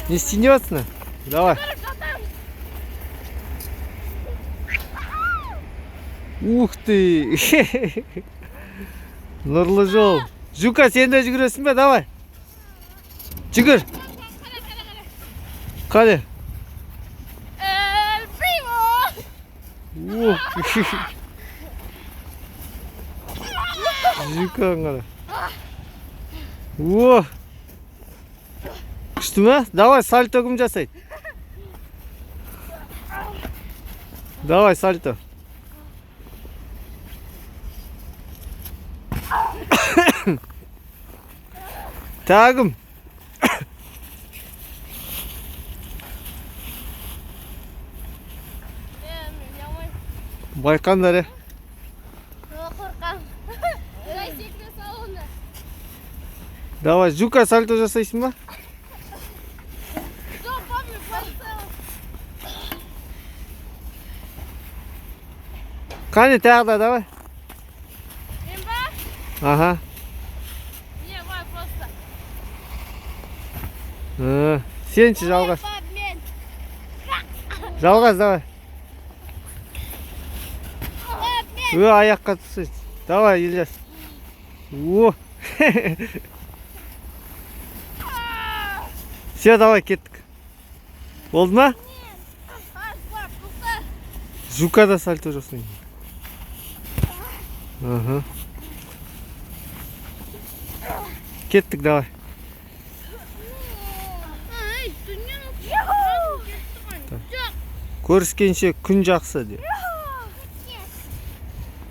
Не стенется? Давай. Ух ты! Нұрлы жол. Жука, сен де жүгіресің бе? Давай. Жүгір. Қане? Жука қара. Күшті ме? Давай, сальто кім жасайды? Давай, сальто. Тағым. Байқандар, Давай, Жука, сальто жасайсың ба? Қане, тағы да, давай. Ага. Сенші жалғас. Жалғас, давай. Аяққа түсіз. Давай, Ильяс. Все, давай, кеттік. Болды ма? Жука да сальто жасайын. Кеттік, давай. Көріскенше күн жақсы де.